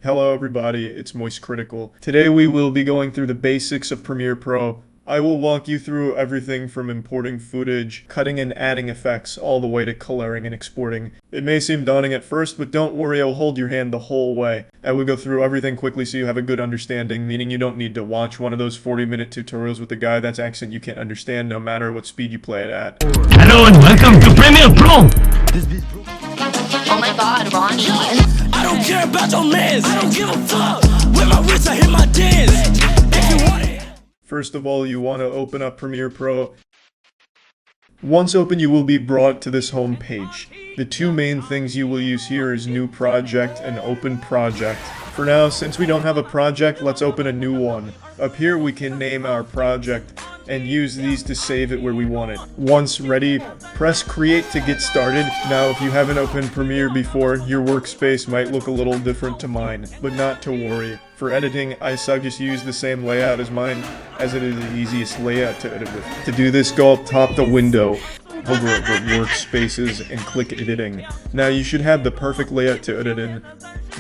Hello everybody, it's Moist Critical. Today we will be going through the basics of Premiere Pro. I will walk you through everything from importing footage, cutting and adding effects, all the way to coloring and exporting. It may seem daunting at first, but don't worry, I'll hold your hand the whole way. I will go through everything quickly so you have a good understanding, meaning you don't need to watch one of those 40-minute tutorials with a guy that's accent you can't understand no matter what speed you play it at. Hello and welcome to Premiere Pro! Oh my god, Ronnie. I don't care about your mans, I don't give a fuck. With my wrist I hit my dance. If you want it. First of all, you want to open up Premiere Pro. Once open, you will be brought to this home page. The two main things you will use here is New Project and Open Project. For now, since we don't have a project, let's open a new one. Up here we can name our project and use these to save it where we want it. Once ready, press create to get started. Now if you haven't opened Premiere before, your workspace might look a little different to mine, but not to worry. For editing, I suggest use the same layout as mine, as it is the easiest layout to edit with. To do this, go up top the window, hover over workspaces, and click editing. Now you should have the perfect layout to edit in.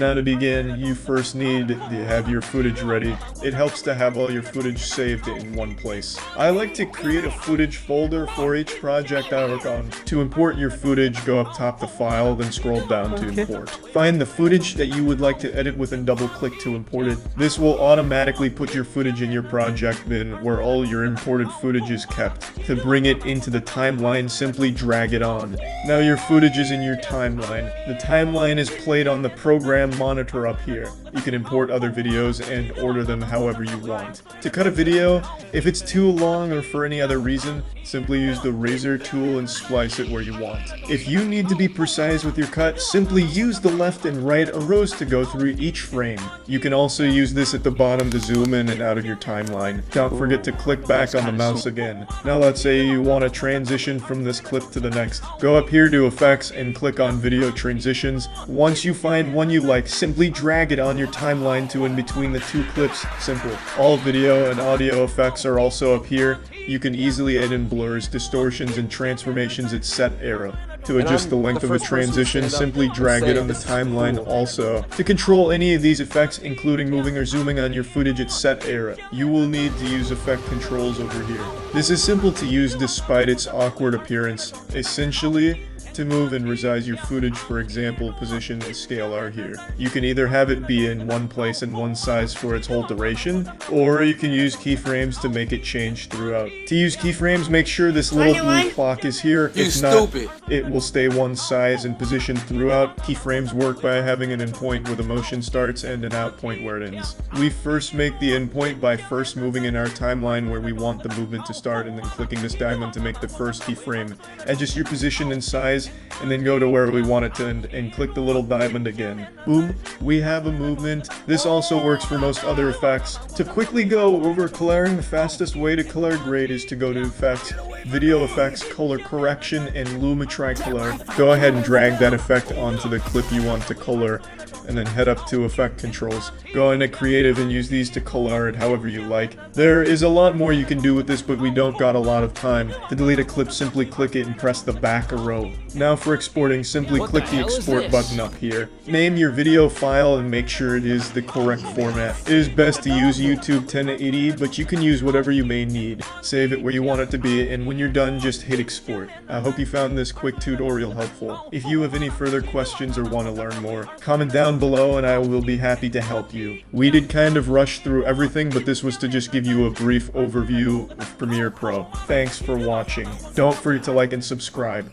Now to begin, you first need to have your footage ready. It helps to have all your footage saved in one place. I like to create a footage folder for each project I work on. To import your footage, go up top to File, then scroll down to Import. Find the footage that you would like to edit with and double click to import it. This will automatically put your footage in your project bin where all your imported footage is kept. To bring it into the timeline, simply drag it on. Now your footage is in your timeline. The timeline is played on the program monitor up here. You can import other videos and order them however you want. To cut a video, if it's too long or for any other reason, simply use the razor tool and splice it where you want. If you need to be precise with your cut, simply use the left and right arrows to go through each frame. You can also use this at the bottom to zoom in and out of your timeline. Don't forget to click back on the mouse again. Now let's say you want to transition from this clip to the next. Go up here to Effects and click on Video Transitions. Once you find one you like, simply drag it on your timeline to in between the two clips. Simple. All video and audio effects are also up here. You can easily add in blurs, distortions, and transformations at set era. To adjust the length of a transition, simply drag it on the timeline also. To control any of these effects, including moving or zooming on your footage at set era, you will need to use effect controls over here. This is simple to use despite its awkward appearance. Essentially, to move and resize your footage, for example, position and scale are here. You can either have it be in one place and one size for its whole duration, or you can use keyframes to make it change throughout. To use keyframes, make sure this little blue clock is here. If not, it will stay one size and position throughout. Keyframes work by having an endpoint where the motion starts and an out point where it ends. We first make the endpoint by first moving in our timeline where we want the movement to start and then clicking this diamond to make the first keyframe. Adjust your position and size, and then go to where we want it to end and click the little diamond again. Boom, we have a movement. This also works for most other effects. To quickly go over coloring, the fastest way to color grade is to go to Effects, Video Effects, Color Correction, and Lumetri Color. Go ahead and drag that effect onto the clip you want to color, and then head up to Effect Controls. Go into Creative and use these to color it however you like. There is a lot more you can do with this, but we don't got a lot of time. To delete a clip, simply click it and press the back arrow. Now for exporting, simply click the export button up here. Name your video file and make sure it is the correct format. It is best to use YouTube 1080, but you can use whatever you may need. Save it where you want it to be, and when you're done, just hit export. I hope you found this quick tutorial helpful. If you have any further questions or want to learn more, comment down below and I will be happy to help you. We did kind of rush through everything, but this was to just give you a brief overview of Premiere Pro. Thanks for watching. Don't forget to like and subscribe.